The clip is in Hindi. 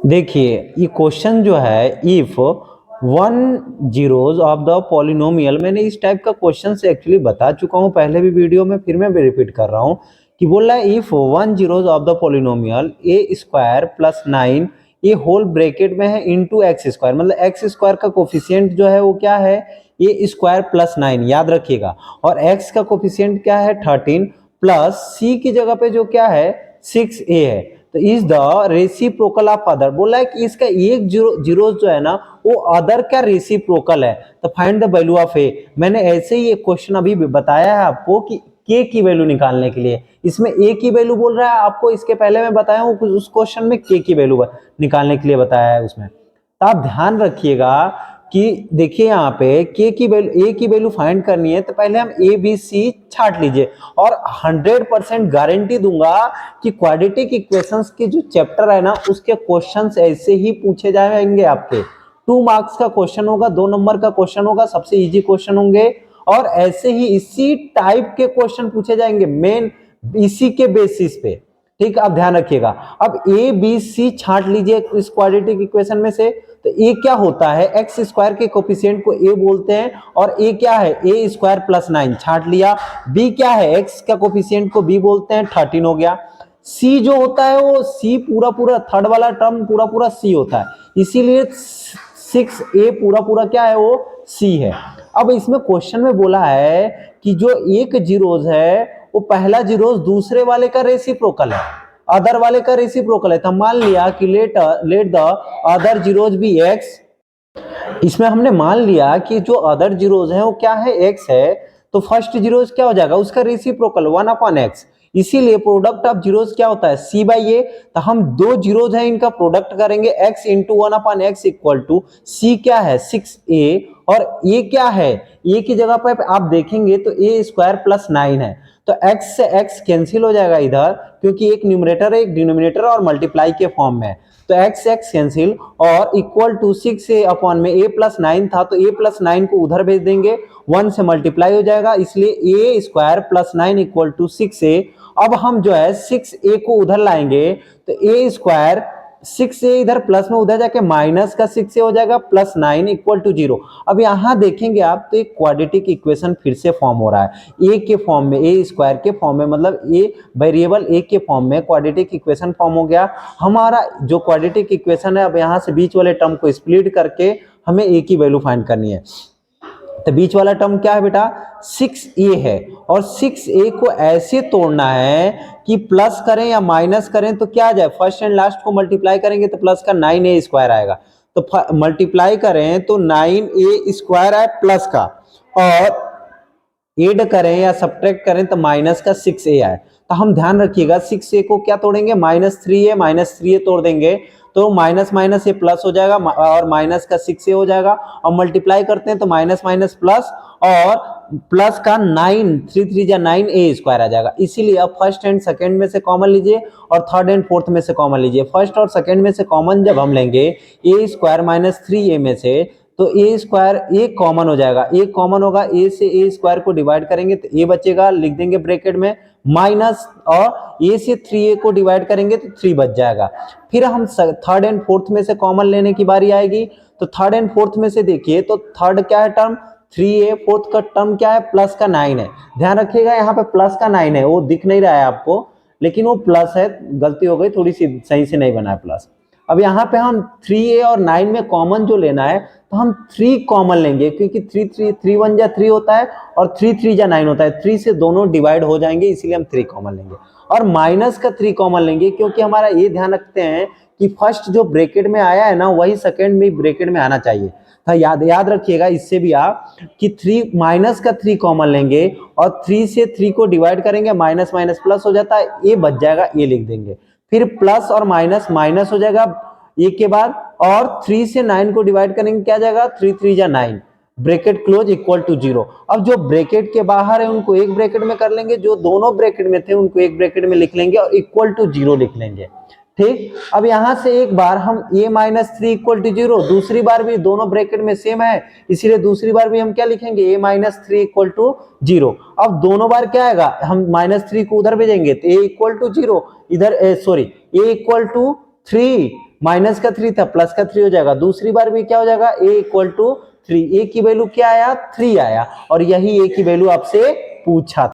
देखिए ये क्वेश्चन जो है if one zeros of the polynomial, मैंने इस टाइप का क्वेश्चन से एक्चुअली बता चुका हूँ पहले भी वीडियो में, फिर मैं भी रिपीट कर रहा हूँ कि बोल रहा है if one zeros of the polynomial A square plus 9 ये होल ब्रैकेट में है इनटू एक्स स्क्वायर, मतलब एक्स स्क्वायर का कोफिशिएंट जो है वो क्या है ए स्क्वायर प्लस 9, याद रखिएगा, और एक्स का कोफिशिएंट क्या है 13 प्लस सी की जगह पे जो क्या है 6a है, तो is the reciprocal of other. बोला है कि इसका एक जीरो जो है ना वो अदर का रेसिप्रोकल है, तो फाइंड द वैल्यू ऑफ ए। मैंने ऐसे ही एक क्वेश्चन अभी बताया है आपको कि के की वैल्यू निकालने के लिए, इसमें ए की वैल्यू बोल रहा है आपको, इसके पहले मैं बताया हूँ उस क्वेश्चन में के की वैल्यू निकालने के लिए बताया है उसमें। तो आप ध्यान रखिएगा कि देखिए यहाँ पे के की वैल्यू ए की वैल्यू फाइंड करनी है, तो पहले हम ए बी सी छाट लीजिए, और 100% गारंटी दूंगा कि क्वाड्रेटिक इक्वेशंस के जो चैप्टर है ना उसके क्वेश्चंस ऐसे ही पूछे जाएंगे आपके। 2 मार्क्स का क्वेश्चन होगा, 2 नंबर का क्वेश्चन होगा, सबसे इजी क्वेश्चन होंगे, और ऐसे ही इसी टाइप के क्वेश्चन पूछे जाएंगे मेन इसी के बेसिस पे। ठीक, आप ध्यान रखिएगा। अब ए बी सी छांट लीजिए इस क्वाड्रेटिक इक्वेशन में से, तो ए क्या होता है एक्स स्क्वायर के कोफिशिएंट को ए बोलते हैं, और ए क्या है ए स्क्वायर प्लस 9 छांट लिया। बी क्या है एक्स का कोफिशिएंट को बी बोलते हैं 13 हो गया। सी जो होता है वो सी पूरा पूरा थर्ड वाला टर्म पूरा पूरा सी होता है, इसीलिए 6a पूरा पूरा क्या है वो सी है। अब इसमें क्वेश्चन में बोला है कि जो एक जीरोज है वो पहला जीरोज दूसरे वाले का रेसिप्रोकल है, अदर वाले का रेसिप्रोकल है, तो मान लिया कि let the other zeros be x. इसमें हमने मान लिया कि जो अदर जीरोज है वो क्या है एक्स है, तो फर्स्ट जीरोज क्या हो जाएगा उसका रेसिप्रोकल 1/x, इसीलिए प्रोडक्ट ऑफ जीरोज क्या होता है सी बाई ए। तो हम दो जीरोज है इनका प्रोडक्ट करेंगे x into 1/x equal to c क्या है 6a, और ये क्या है ए की जगह पर आप देखेंगे तो ए स्क्वायर प्लस 9 है, तो x से x कैंसिल हो जाएगा इधर, क्योंकि एक न्यूमरेटर है एक डिनोमिनेटर और मल्टीप्लाई के फॉर्म में, तो x x कैंसिल और इक्वल टू 6a अपॉन में a प्लस 9 था तो a प्लस 9 को उधर भेज देंगे, 1 से मल्टीप्लाई हो जाएगा, इसलिए a square plus 9 equal to 6a। अब हम जो है 6a को उधर लाएंगे तो a स्क्वायर 6a इधर प्लस में उधर जाके माइनस का 6a हो जाएगा प्लस 9 इक्वल टू 0। अब यहां देखेंगे आप तो एक क्वाड्रेटिक इक्वेशन फिर से फॉर्म हो रहा है a के फॉर्म में, a स्क्वायर के फॉर्म में, मतलब a वेरिएबल a के फॉर्म में क्वाड्रेटिक इक्वेशन फॉर्म हो गया हमारा। जो क्वाड्रेटिक इक्वेशन है अब यहां से बीच वाले टर्म को स्प्लिट करके हमें a की वैल्यू फाइंड करनी है, तो बीच वाला टर्म क्या है बेटा 6a है, और 6a को ऐसे तोड़ना है कि प्लस करें या माइनस करें तो क्या आ जाए, फर्स्ट एंड लास्ट को मल्टीप्लाई करेंगे तो प्लस का 9a स्क्वायर आएगा, तो मल्टीप्लाई करें तो 9a स्क्वायर आए प्लस का, और एड करें या सब्ट्रैक्ट करें तो माइनस का 6a आए। तो हम ध्यान रखिएगा 6a को क्या तोड़ेंगे माइनस 3a तोड़ देंगे, तो माइनस माइनस ये प्लस हो जाएगा और माइनस का 6a हो जाएगा, और मल्टीप्लाई करते हैं तो माइनस माइनस प्लस, और प्लस का 9 3 3 जा 9a स्क्वायर आ जाएगा। इसीलिए अब फर्स्ट एंड सेकंड में से कॉमन लीजिए और थर्ड एंड फोर्थ में से कॉमन लीजिए। फर्स्ट और सेकंड में से कॉमन जब हम लेंगे a स्क्वायर माइनस 3a में से, तो ए स्क्वायर ए कॉमन हो जाएगा, ए कॉमन होगा, ए से ए स्क्वायर को डिवाइड करेंगे तो ए बचेगा, लिख देंगे ब्रैकेट में माइनस, और ए से 3a को डिवाइड करेंगे तो 3 बच जाएगा। फिर हम थर्ड एंड फोर्थ में से कॉमन लेने की बारी आएगी, तो थर्ड एंड फोर्थ में से देखिए तो थर्ड क्या है टर्म 3a, फोर्थ का टर्म क्या है प्लस का 9 है। ध्यान रखिएगा यहाँ पे प्लस का 9 है, वो दिख नहीं रहा है आपको लेकिन वो प्लस है, गलती हो गई थोड़ी सी, सही से नहीं बना है प्लस। अब यहाँ पे हम 3a और 9 में कॉमन जो लेना है तो हम 3 कॉमन लेंगे, क्योंकि 3 1 जा 3 होता है और 3 3 जा 9 होता है, 3 से दोनों डिवाइड हो जाएंगे, इसीलिए हम 3 कॉमन लेंगे, और माइनस का 3 कॉमन लेंगे, क्योंकि हमारा ये ध्यान रखते हैं कि फर्स्ट जो ब्रैकेट में आया है ना वही सेकंड में ब्रैकेट में आना चाहिए। तो याद रखिएगा इससे भी आप कि 3 माइनस का 3 कॉमन लेंगे और 3 से 3 को डिवाइड करेंगे, माइनस माइनस प्लस हो जाता है, ए बच जाएगा, ए लिख देंगे, फिर प्लस और माइनस माइनस हो जाएगा एक के बाद, और 3 से 9 को डिवाइड करेंगे क्या जाएगा 3 3 जा 9, ब्रैकेट क्लोज इक्वल टू 0। अब जो ब्रैकेट के बाहर है उनको एक ब्रैकेट में कर लेंगे, जो दोनों ब्रैकेट में थे उनको एक ब्रैकेट में लिख लेंगे और इक्वल टू 0 लिख लेंगे। ठीक, अब यहां से एक बार हम a माइनस 3 इक्वल टू 0, दूसरी बार भी दोनों ब्रैकेट में सेम है इसीलिए दूसरी बार भी हम क्या लिखेंगे a माइनस 3 इक्वल टू 0। अब दोनों बार क्या आएगा, हम -3 को उधर भेजेंगे तो a इक्वल टू 0 इधर, sorry a equal to 3 minus का 3 था, प्लस का 3 हो जाएगा। दूसरी बार भी क्या हो जाएगा, a इक्वल टू 3, a की वैल्यू क्या आया, 3 आया, और यही a की वैल्यू आपसे पूछा था।